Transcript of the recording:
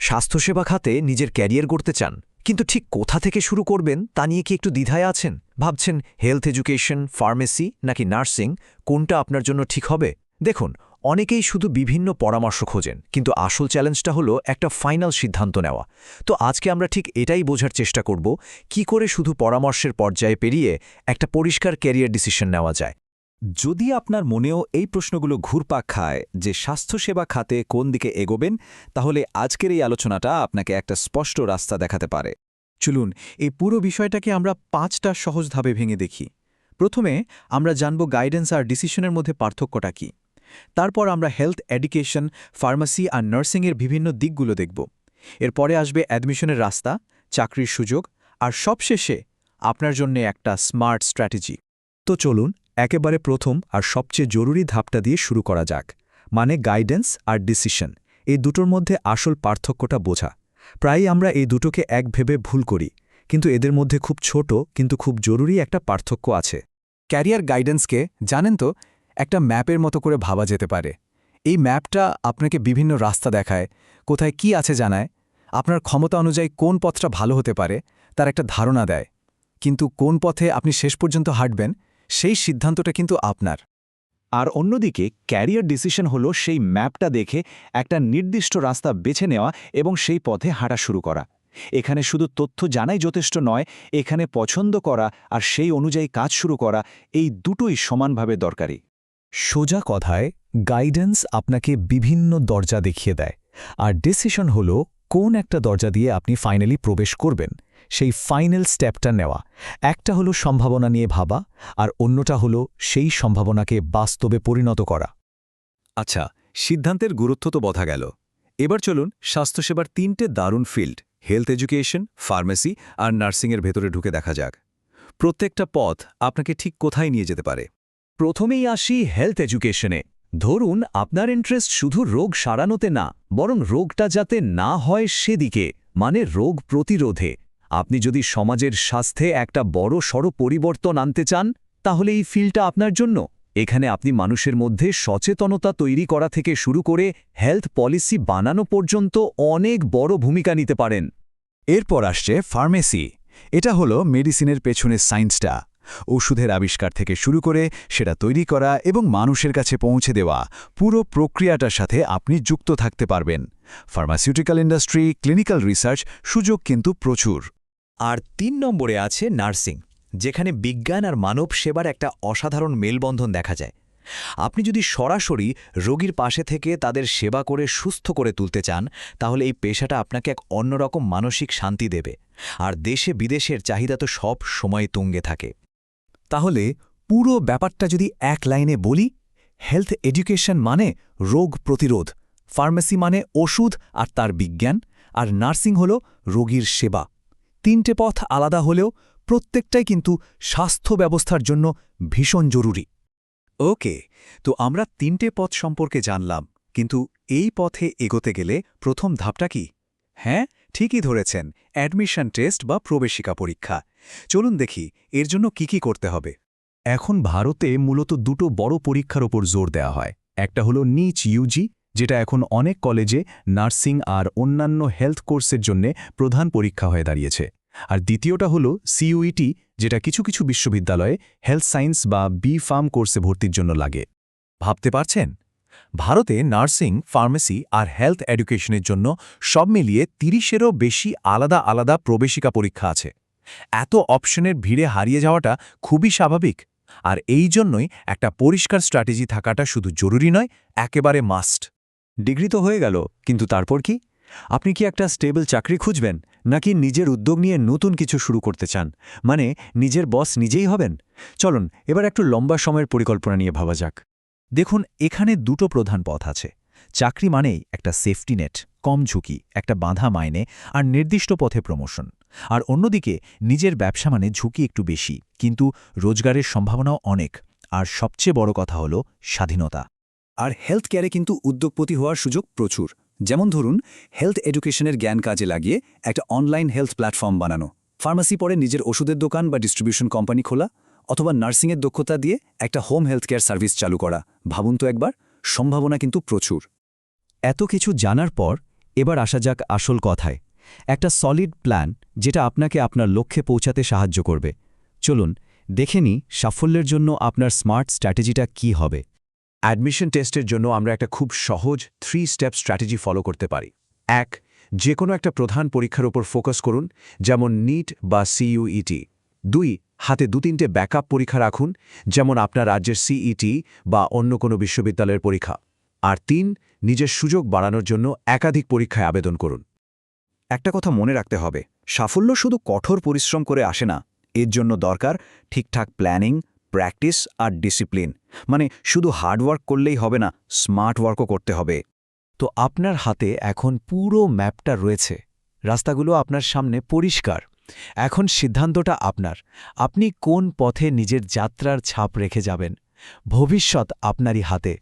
স্বাস্থ্যসেবা খাতে নিজের ক্যারিয়ার গড়তে চান, কিন্তু ঠিক কোথা থেকে শুরু করবেন তা নিয়ে কি একটু দ্বিধায় আছেন? ভাবছেন হেলথ এডুকেশন, ফার্মেসি নাকি নার্সিং, কোনটা আপনার জন্য ঠিক হবে? দেখুন, অনেকেই শুধু বিভিন্ন পরামর্শ খোঁজেন, কিন্তু আসল চ্যালেঞ্জটা হলো একটা ফাইনাল সিদ্ধান্ত নেওয়া। তো আজকে আমরা ঠিক এটাই বোঝার চেষ্টা করব, কি করে শুধু পরামর্শের পর্যায়ে পেরিয়ে একটা পরিষ্কার ক্যারিয়ার ডিসিশন নেওয়া যায়। যদি আপনার মনেও এই প্রশ্নগুলো ঘুরপাক খায় যে স্বাস্থ্যসেবা খাতে কোন দিকে এগোবেন, তাহলে আজকের এই আলোচনাটা আপনাকে একটা স্পষ্ট রাস্তা দেখাতে পারে। চলুন এই পুরো বিষয়টাকে আমরা 5টা সহজ ধাপে ভেঙে দেখি। প্রথমে আমরা জানব গাইডেন্স আর ডিসিশনের মধ্যে পার্থক্যটা কী। তারপর আমরা হেলথ এডুকেশন, ফার্মেসি আর নার্সিংয়ের বিভিন্ন দিকগুলো দেখব। এরপরে আসবে অ্যাডমিশনের রাস্তা, চাকরির সুযোগ, আর সবশেষে আপনার জন্য একটা স্মার্ট স্ট্র্যাটেজি। তো চলুন একেবারে প্রথম আর সবচেয়ে জরুরি ধাপটা দিয়ে শুরু করা যাক, মানে গাইডেন্স আর ডিসিশন। এই দুটোর মধ্যে আসল পার্থক্যটা বোঝা। প্রায়ই আমরা এই দুটোকে এক ভেবে ভুল করি, কিন্তু এদের মধ্যে খুব ছোট কিন্তু খুব জরুরি একটা পার্থক্য আছে। ক্যারিয়ার গাইডেন্সকে জানেন তো একটা ম্যাপের মতো করে ভাবা যেতে পারে। এই ম্যাপটা আপনাকে বিভিন্ন রাস্তা দেখায়, কোথায় কি আছে জানায়, আপনার ক্ষমতা অনুযায়ী কোন পথটা ভালো হতে পারে তার একটা ধারণা দেয়। কিন্তু কোন পথে আপনি শেষ পর্যন্ত হাঁটবেন সেই সিদ্ধান্তটা কিন্তু আপনার। আর অন্যদিকে ক্যারিয়ার ডিসিশন হলো সেই ম্যাপটা দেখে একটা নির্দিষ্ট রাস্তা বেছে নেওয়া এবং সেই পথে হাঁটা শুরু করা। এখানে শুধু তথ্য জানাই যথেষ্ট নয়, এখানে পছন্দ করা আর সেই অনুযায়ী কাজ শুরু করা, এই দুটোই সমানভাবে দরকারি। সোজা কথায় গাইডেন্স আপনাকে বিভিন্ন দরজা দেখিয়ে দেয়, আর ডিসিশন হলো কোন একটা দরজা দিয়ে আপনি ফাইনালি প্রবেশ করবেন, সেই ফাইনাল স্টেপটা নেওয়া। একটা হলো সম্ভাবনা নিয়ে ভাবা, আর অন্যটা হলো সেই সম্ভাবনাকে বাস্তবে পরিণত করা। আচ্ছা, সিদ্ধান্তের গুরুত্ব তো বোঝা গেল। এবার চলুন স্বাস্থ্যসেবার 3টে দারুণ ফিল্ড, হেলথ এডুকেশন, ফার্মেসি আর নার্সিংয়ের ভেতরে ঢুকে দেখা যাক প্রত্যেকটা পথ আপনাকে ঠিক কোথায় নিয়ে যেতে পারে। প্রথমেই আসি হেলথ এডুকেশনে। ধরুন আপনার ইন্টারেস্ট শুধু রোগ সারানোতে না, বরং রোগটা যাতে না হয় সেদিকে, মানে রোগ প্রতিরোধে। আপনি যদি সমাজের স্বাস্থ্যে একটা বড়সড় পরিবর্তন আনতে চান, তাহলে এই ফিল্ডটা আপনার জন্য। এখানে আপনি মানুষের মধ্যে সচেতনতা তৈরি করা থেকে শুরু করে হেলথ পলিসি বানানো পর্যন্ত অনেক বড় ভূমিকা নিতে পারেন। এরপর আসছে ফার্মেসি। এটা হলো মেডিসিনের পেছনের সায়েন্সটা। ওষুধের আবিষ্কার থেকে শুরু করে সেটা তৈরি করা এবং মানুষের কাছে পৌঁছে দেওয়া, পুরো প্রক্রিয়াটার সাথে আপনি যুক্ত থাকতে পারবেন। ফার্মাসিউটিক্যাল ইন্ডাস্ট্রি, ক্লিনিক্যাল রিসার্চ, সুযোগ কিন্তু প্রচুর। আর 3 নম্বরে আছে নার্সিং, যেখানে বিজ্ঞান আর মানব সেবার একটা অসাধারণ মেলবন্ধন দেখা যায়। আপনি যদি সরাসরি রোগীর পাশে থেকে তাদের সেবা করে সুস্থ করে তুলতে চান, তাহলে এই পেশাটা আপনাকে এক অন্যরকম মানসিক শান্তি দেবে। আর দেশে বিদেশের চাহিদা তো সব সময় তুঙ্গে থাকে। তাহলে পুরো ব্যাপারটা যদি এক লাইনে বলি, হেলথ এডুকেশন মানে রোগ প্রতিরোধ, ফার্মেসি মানে ওষুধ আর তার বিজ্ঞান, আর নার্সিং হল রোগীর সেবা। 3টে পথ আলাদা হলেও প্রত্যেকটাই কিন্তু স্বাস্থ্য ব্যবস্থার জন্য ভীষণ জরুরি। ওকে, তো আমরা 3টে পথ সম্পর্কে জানলাম, কিন্তু এই পথে এগোতে গেলে প্রথম ধাপটা কি? হ্যাঁ, ঠিকই ধরেছেন, অ্যাডমিশন টেস্ট বা প্রবেশিকা পরীক্ষা। চলুন দেখি এর জন্য কি করতে হবে। এখন ভারতে মূলত 2টো বড় পরীক্ষার ওপর জোর দেওয়া হয়। একটা হলো নিচ ইউজি, যেটা এখন অনেক কলেজে নার্সিং আর অন্যান্য হেলথ কোর্সের জন্য প্রধান পরীক্ষা হয়ে দাঁড়িয়েছে। আর দ্বিতীয়টা হলো সিইউইটি, যেটা কিছু কিছু বিশ্ববিদ্যালয়ে হেলথ সায়েন্স বা বি-ফার্ম কোর্সে ভর্তির জন্য লাগে। ভাবতে পারছেন, ভারতে নার্সিং, ফার্মেসি আর হেলথ এডুকেশনের জন্য সব মিলিয়ে 30-এরও বেশি আলাদা আলাদা প্রবেশিকা পরীক্ষা আছে। এত অপশনের ভিড়ে হারিয়ে যাওয়াটা খুবই স্বাভাবিক, আর এই জন্যই একটা পরিষ্কার স্ট্র্যাটেজি থাকাটা শুধু জরুরি নয়, একেবারে মাস্ট। ডিগ্রি তো হয়ে গেল, কিন্তু তারপর কি? আপনি কি একটা স্টেবল চাকরি খুঁজবেন, নাকি নিজের উদ্যোগ নিয়ে নতুন কিছু শুরু করতে চান, মানে নিজের বস নিজেই হবেন? চলুন এবার একটু লম্বা সময়ের পরিকল্পনা নিয়ে ভাবা যাক। দেখুন, এখানে 2টো প্রধান পথ আছে। চাকরি মানেই একটা সেফটি নেট, কম ঝুঁকি, একটা বাঁধা মাইনে আর নির্দিষ্ট পথে প্রমোশন। আর অন্যদিকে নিজের ব্যবসা মানে ঝুঁকি একটু বেশি, কিন্তু রোজগারের সম্ভাবনাও অনেক, আর সবচেয়ে বড় কথা হলো স্বাধীনতা। আর হেলথ কেয়ারে কিন্তু উদ্যোগপতি হওয়ার সুযোগ প্রচুর। যেমন ধরুন, হেলথ এডুকেশনের জ্ঞান কাজে লাগিয়ে একটা অনলাইন হেলথ প্ল্যাটফর্ম বানানো, ফার্মাসি পরে নিজের ওষুধের দোকান বা ডিস্ট্রিবিউশন কোম্পানি খোলা, অথবা নার্সিংয়ের দক্ষতা দিয়ে একটা হোম হেলথ কেয়ার সার্ভিস চালু করা। ভাবুন তো একবার, সম্ভাবনা কিন্তু প্রচুর। এত কিছু জানার পর এবার আসা যাক আসল কথায় একটা সলিড প্ল্যান যেটা আপনাকে আপনার লক্ষ্যে পৌঁছাতে সাহায্য করবে চলুন দেখে নিই সাফল্যের জন্য আপনার স্মার্ট স্ট্র্যাটেজিটা কী হবে অ্যাডমিশন টেস্টের জন্য আমরা একটা খুব সহজ 3 স্টেপ স্ট্র্যাটেজি ফলো করতে পারি। 1. যে কোনো একটা প্রধান পরীক্ষার উপর ফোকাস করুন, যেমন নিট বা সিইউইটি। 2. হাতে 2-3টে ব্যাকআপ পরীক্ষা রাখুন, যেমন আপনার রাজ্যের সিইটি বা অন্য কোনো বিশ্ববিদ্যালয়ের পরীক্ষা। আর 3. নিজের সুযোগ বাড়ানোর জন্য একাধিক পরীক্ষায় আবেদন করুন। একটা কথা মনে রাখতে হবে সাফল্য শুধু কঠোর পরিশ্রম করে আসে না এর জন্য দরকার ঠিকঠাক প্ল্যানিং প্র্যাকটিস আর ডিসিপ্লিন মানে শুধু হার্ডওয়ার্ক করলেই হবে না স্মার্ট ওয়ার্কও করতে হবে তো আপনার হাতে এখন পুরো ম্যাপটা রয়েছে রাস্তাগুলো আপনার সামনে পরিষ্কার এখন সিদ্ধান্তটা আপনার আপনি কোন পথে নিজের যাত্রার ছাপ রেখে যাবেন ভবিষ্যৎ আপনারই হাতে